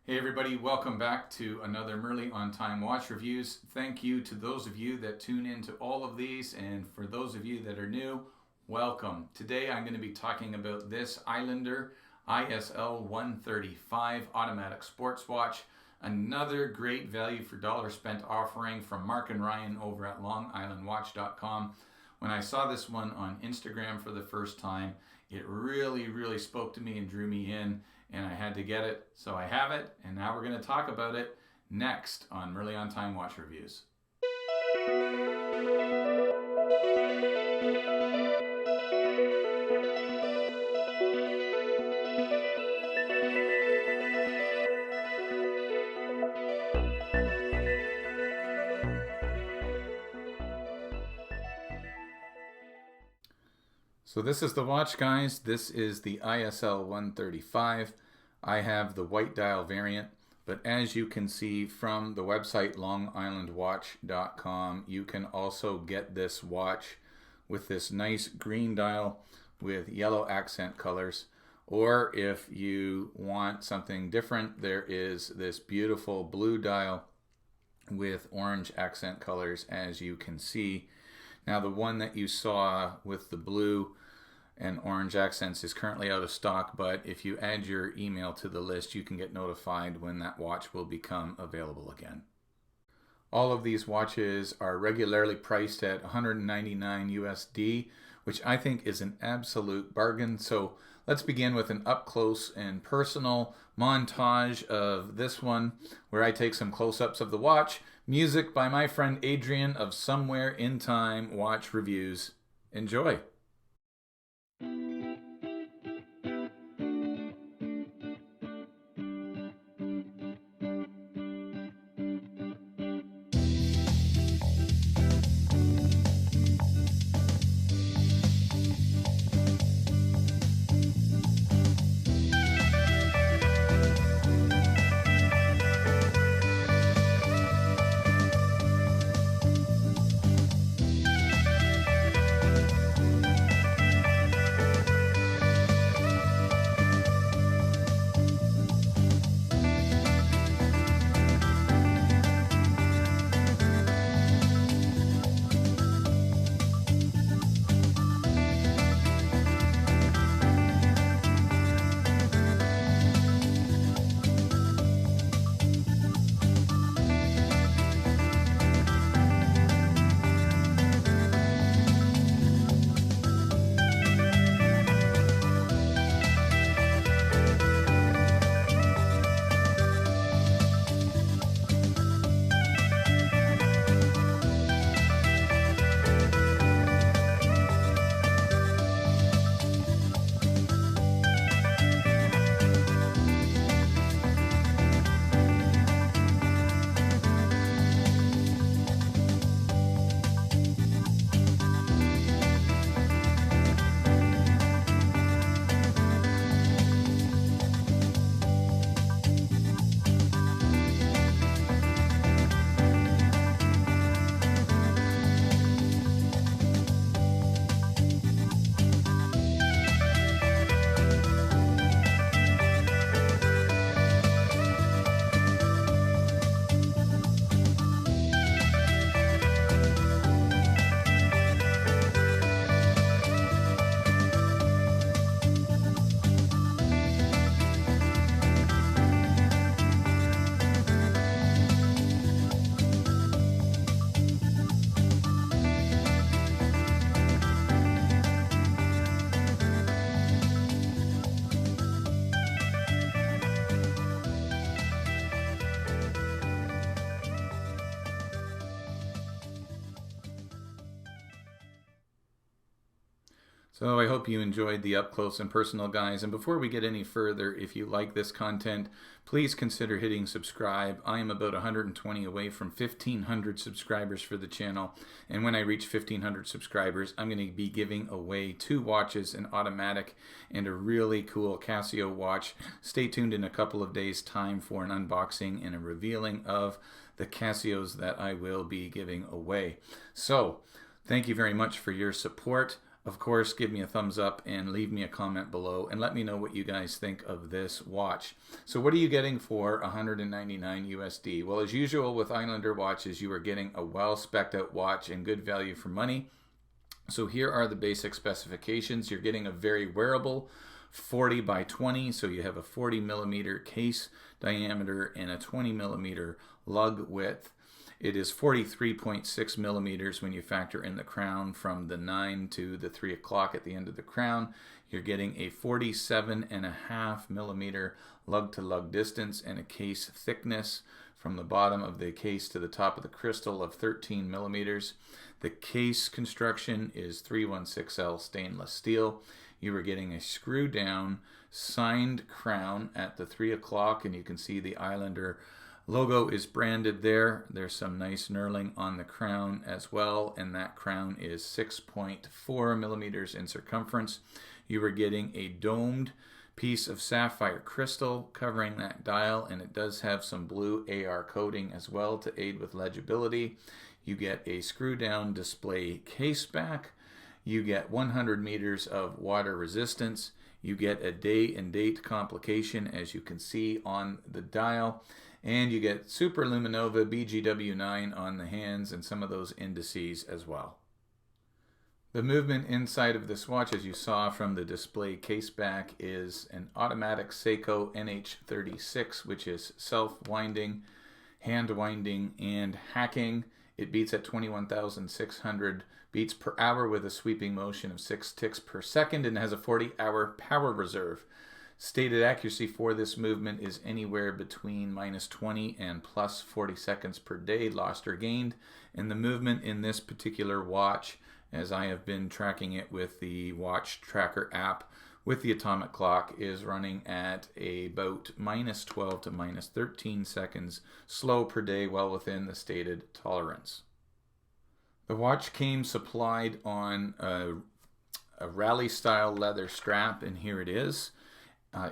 Hey everybody, welcome back to another Merly on Time watch reviews. Thank you to those of you that tune into all of these, and for those of you that are new, welcome. Today I'm going to be talking about this Islander ISL 135 automatic sports watch. Another great value for dollar spent offering from Mark and Ryan over at longislandwatch.com. When I saw this one on Instagram for the first time, it really spoke to me and drew me in, and I had to get it, so I have it, and now we're going to talk about it next on Merly on Time Watch Reviews. So this is the watch, guys. This is the ISL 135. I have the white dial variant, but as you can see from the website longislandwatch.com, you can also get this watch with this nice green dial with yellow accent colors. Or if you want something different, there is this beautiful blue dial with orange accent colors, as you can see. Now the one that you saw with the blue and orange accents is currently out of stock, but if you add your email to the list, you can get notified when that watch will become available again. All of these watches are regularly priced at $199 USD, which I think is an absolute bargain. So let's begin with an up close and personal montage of this one, where I take some close-ups of the watch. Music by my friend Adrian of Somewhere in Time Watch Reviews. Enjoy. So I hope you enjoyed the up close and personal, guys. And before we get any further, if you like this content, please consider hitting subscribe. I am about 120 away from 1,500 subscribers for the channel. And when I reach 1,500 subscribers, I'm going to be giving away 2 watches, an automatic and a really cool Casio watch. Stay tuned in a couple of days' time for an unboxing and a revealing of the Casios that I will be giving away. So thank you very much for your support. Of course, give me a thumbs up and leave me a comment below and let me know what you guys think of this watch. So what are you getting for 199 USD? Well, as usual with Islander watches, you are getting a well spec'd out watch and good value for money. So here are the basic specifications. You're getting a very wearable 40 by 20, so you have a 40 millimeter case diameter and a 20 millimeter lug width. It is 43.6 millimeters when you factor in the crown from the 9 to the 3 o'clock at the end of the crown. You're getting a 47.5 millimeter lug to lug distance and a case thickness from the bottom of the case to the top of the crystal of 13 millimeters. The case construction is 316L stainless steel. You are getting a screw down signed crown at the 3 o'clock, and you can see the Islander logo is branded there. There's some nice knurling on the crown as well, and that crown is 6.4 millimeters in circumference. You are getting a domed piece of sapphire crystal covering that dial, and it does have some blue AR coating as well to aid with legibility. You get a screw down display case back. You get 100 meters of water resistance. You get a day and date complication, as you can see on the dial. And you get Super Luminova BGW9 on the hands and some of those indices as well. The movement inside of this watch, as you saw from the display case back, is an automatic Seiko NH36, which is self-winding, hand-winding, and hacking. It beats at 21,600 beats per hour with a sweeping motion of 6 ticks per second and has a 40-hour power reserve. Stated accuracy for this movement is anywhere between -20 and +40 seconds per day lost or gained. And the movement in this particular watch, as I have been tracking it with the watch tracker app with the atomic clock, is running at about -12 to -13 seconds slow per day, well within the stated tolerance. The watch came supplied on a rally style leather strap, and here it is.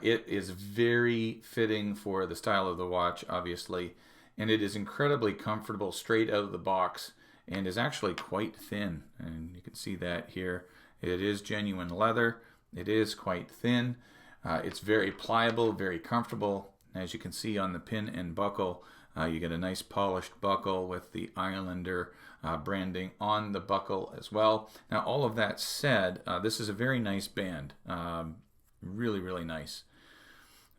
It is very fitting for the style of the watch, obviously, and it is incredibly comfortable straight out of the box and is actually quite thin. And you can see that here. It is genuine leather. It is quite thin. It's very pliable, very comfortable. As you can see on the pin and buckle, you get a nice polished buckle with the Islander branding on the buckle as well. Now, all of that said, this is a very nice band. Really, really nice.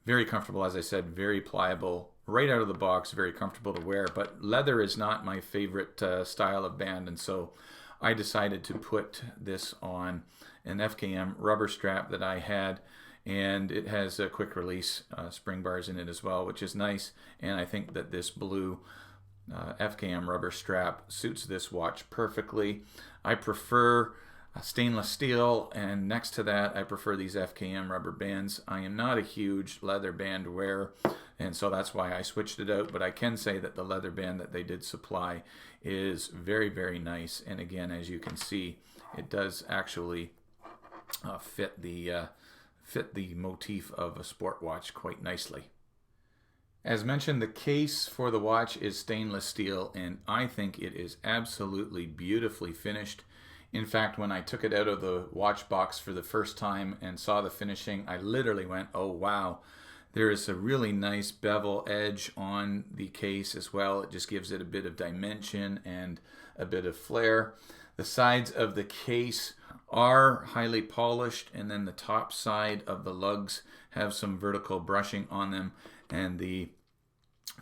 Very comfortable, as I said, very pliable. Right out of the box, very comfortable to wear. But leather is not my favorite style of band, and so I decided to put this on an FKM rubber strap that I had, and it has a quick release spring bars in it as well, which is nice. And I think that this blue FKM rubber strap suits this watch perfectly. I prefer stainless steel, and next to that I prefer these FKM rubber bands. I am not a huge leather band wearer, and so that's why I switched it out, but I can say that the leather band that they did supply is very, very nice. And again, as you can see, it does actually fit the motif of a sport watch quite nicely. As mentioned, the case for the watch is stainless steel, and I think it is absolutely beautifully finished. In fact, when I took it out of the watch box for the first time and saw the finishing, I literally went, oh wow. There is a really nice bevel edge on the case as well. It just gives it a bit of dimension and a bit of flair. The sides of the case are highly polished, and then the top side of the lugs have some vertical brushing on them, and the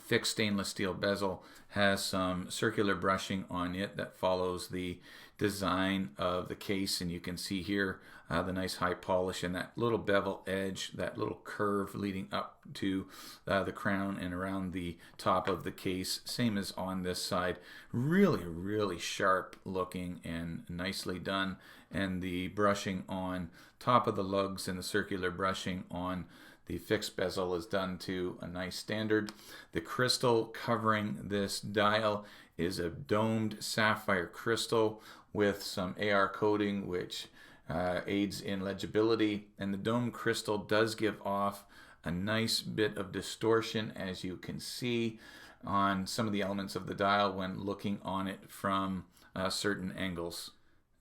fixed stainless steel bezel has some circular brushing on it that follows the design of the case. And you can see here the nice high polish and that little bevel edge, that little curve leading up to the crown and around the top of the case, same as on this side. Really, really sharp looking and nicely done. And the brushing on top of the lugs and the circular brushing on the fixed bezel is done to a nice standard. The crystal covering this dial is a domed sapphire crystal with some AR coating, which aids in legibility. And the domed crystal does give off a nice bit of distortion, as you can see on some of the elements of the dial when looking on it from certain angles.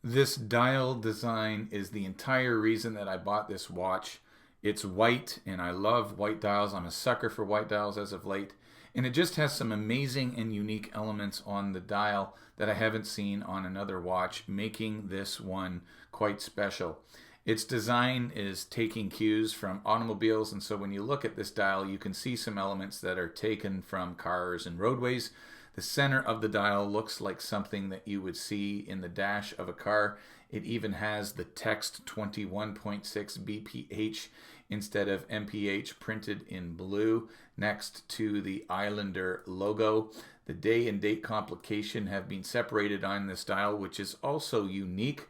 This dial design is the entire reason that I bought this watch. It's white, and I love white dials. I'm a sucker for white dials as of late. And it just has some amazing and unique elements on the dial that I haven't seen on another watch, making this one quite special. Its design is taking cues from automobiles, and so when you look at this dial, you can see some elements that are taken from cars and roadways. The center of the dial looks like something that you would see in the dash of a car. It even has the text 21.6 BPH instead of MPH printed in blue next to the Islander logo. The day and date complication have been separated on this dial, which is also unique.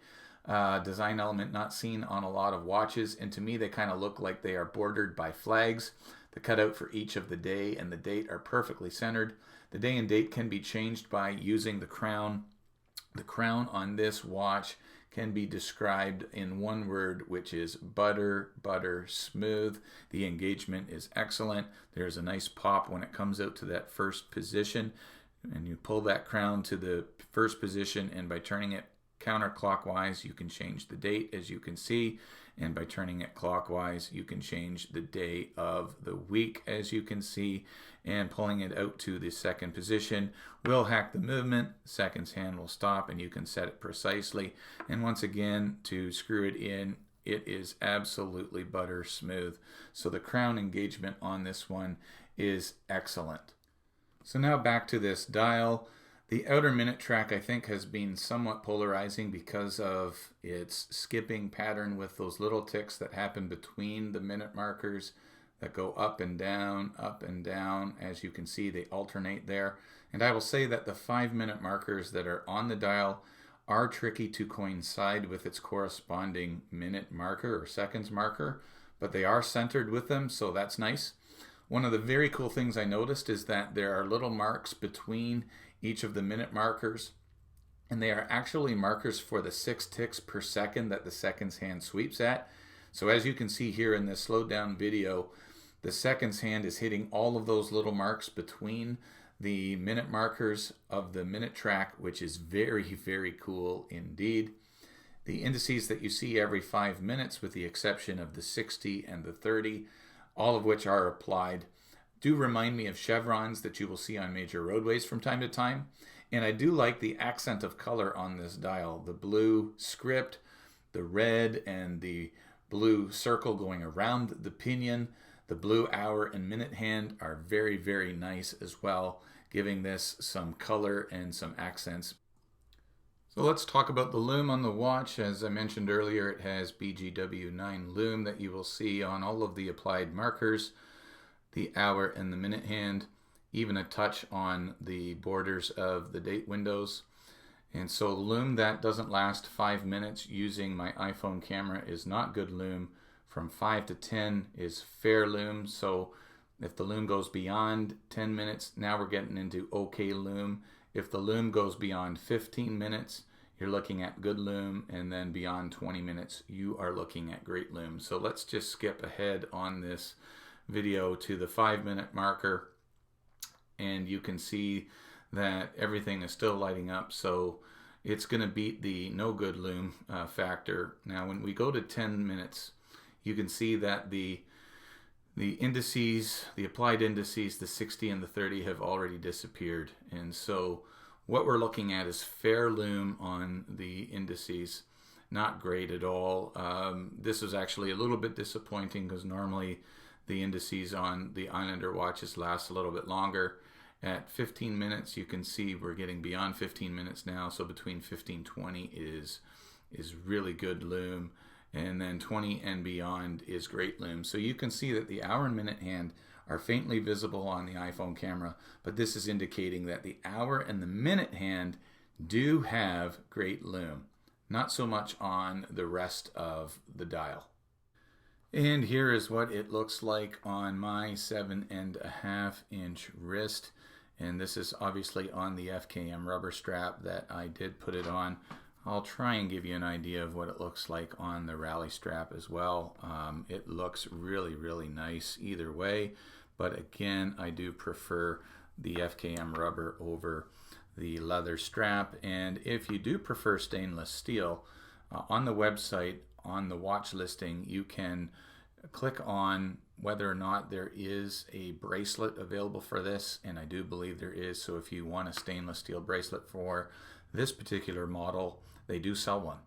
Design element not seen on a lot of watches, and to me they kind of look like they are bordered by flags. The cutout for each of the day and the date are perfectly centered. The day and date can be changed by using the crown. The crown on this watch can be described in one word, which is butter, butter smooth. The engagement is excellent. There's a nice pop when it comes out to that first position, and you pull that crown to the first position, and by turning it counterclockwise you can change the date, as you can see, and by turning it clockwise you can change the day of the week, as you can see, and pulling it out to the second position will hack the movement. Seconds hand will stop, and you can set it precisely, and once again to screw it in, it is absolutely butter smooth. So the crown engagement on this one is excellent. So now back to this dial. The outer minute track, I think, has been somewhat polarizing because of its skipping pattern with those little ticks that happen between the minute markers that go up and down, up and down. As you can see, they alternate there. And I will say that the 5-minute markers that are on the dial are tricky to coincide with its corresponding minute marker or seconds marker, but they are centered with them, so that's nice. One of the very cool things I noticed is that there are little marks between each of the minute markers, and they are actually markers for the 6 ticks per second that the seconds hand sweeps at. So as you can see here in this slowed down video, the seconds hand is hitting all of those little marks between the minute markers of the minute track, which is very, very cool indeed. The indices that you see every 5 minutes, with the exception of the 60 and the 30, all of which are applied, do remind me of chevrons that you will see on major roadways from time to time. And I do like the accent of color on this dial. The blue script, the red and the blue circle going around the pinion, the blue hour and minute hand are very, very nice as well, giving this some color and some accents. So let's talk about the lume on the watch. As I mentioned earlier, it has BGW9 lume that you will see on all of the applied markers, the hour and the minute hand, even a touch on the borders of the date windows. And so lume that doesn't last 5 minutes using my iPhone camera is not good lume. From 5 to 10 is fair lume. So if the lume goes beyond 10 minutes, now we're getting into okay lume. If the lume goes beyond 15 minutes, you're looking at good lume, and then beyond 20 minutes, you are looking at great lume. So let's just skip ahead on this video to the 5-minute marker, and you can see that everything is still lighting up, so it's going to beat the no good lume factor. Now when we go to 10 minutes, you can see that the indices, the applied indices, the 60 and the 30 have already disappeared, and so what we're looking at is fair lume on the indices. Not great at all. This is actually a little bit disappointing because normally the indices on the Islander watches last a little bit longer. At 15 minutes, you can see we're getting beyond 15 minutes now, so between 15 and 20 is really good lume, and then 20 and beyond is great lume. So you can see that the hour and minute hand are faintly visible on the iPhone camera, but this is indicating that the hour and the minute hand do have great lume. Not so much on the rest of the dial. And here is what it looks like on my 7.5-inch wrist. And this is obviously on the FKM rubber strap that I did put it on. I'll try and give you an idea of what it looks like on the rally strap as well. It looks really, really nice either way. But again, I do prefer the FKM rubber over the leather strap. And if you do prefer stainless steel, on the website, on the watch listing, you can click on whether or not there is a bracelet available for this, and I do believe there is. So if you want a stainless steel bracelet for this particular model, they do sell one.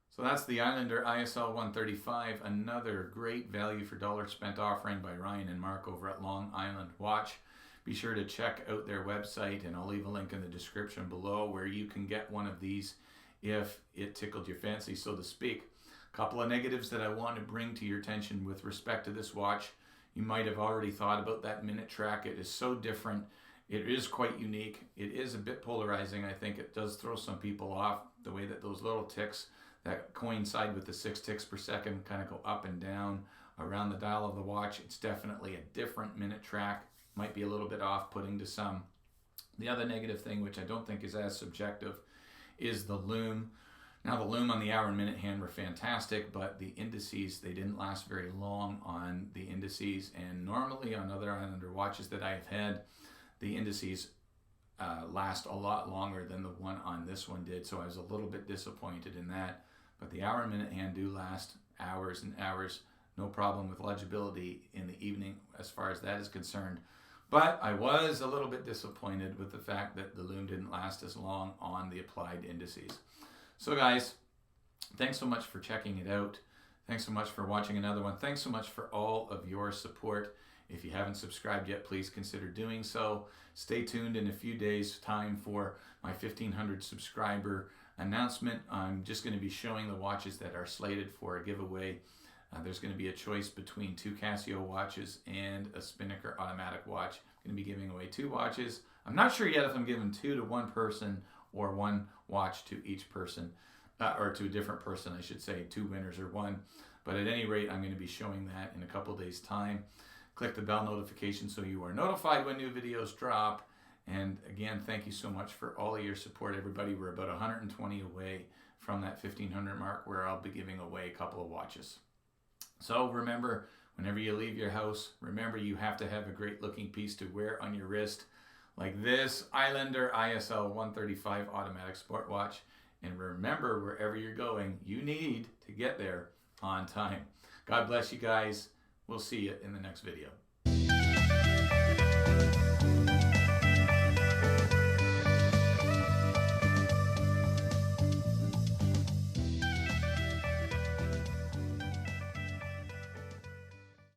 So that's the Islander ISL 135, another great value for dollar spent offering by Ryan and Mark over at Long Island Watch. Be sure to check out their website, and I'll leave a link in the description below where you can get one of these if it tickled your fancy, so to speak. A couple of negatives that I want to bring to your attention with respect to this watch. You might have already thought about that minute track. It is so different. It is quite unique. It is a bit polarizing. I think it does throw some people off, the way that those little ticks that coincide with the 6 ticks per second kind of go up and down around the dial of the watch. It's definitely a different minute track. Might be a little bit off-putting to some. The other negative thing, which I don't think is as subjective, is the Lume. Now, the Lume on the hour and minute hand were fantastic, but the indices, they didn't last very long on the indices. And normally on other Islander watches that I've had, the indices last a lot longer than the one on this one did. So I was a little bit disappointed in that. But the hour and minute hand do last hours and hours. No problem with legibility in the evening as far as that is concerned. But I was a little bit disappointed with the fact that the Lume didn't last as long on the applied indices. So guys, thanks so much for checking it out. Thanks so much for watching another one. Thanks so much for all of your support. If you haven't subscribed yet, please consider doing so. Stay tuned in a few days' time for my 1,500 subscriber announcement. I'm just going to be showing the watches that are slated for a giveaway. There's going to be a choice between 2 Casio watches and a Spinnaker automatic watch. I'm going to be giving away 2 watches. I'm not sure yet if I'm giving 2 to one person or 1 watch to each person, or to a different person, I should say, 2 winners or 1. But at any rate, I'm going to be showing that in a couple days' time. Click the bell notification so you are notified when new videos drop. And again, thank you so much for all of your support, everybody. We're about 120 away from that 1,500 mark where I'll be giving away a couple of watches. So remember, whenever you leave your house, remember you have to have a great looking piece to wear on your wrist, like this Islander ISL 135 automatic sport watch. And remember, wherever you're going, you need to get there on time. God bless you guys. We'll see you in the next video.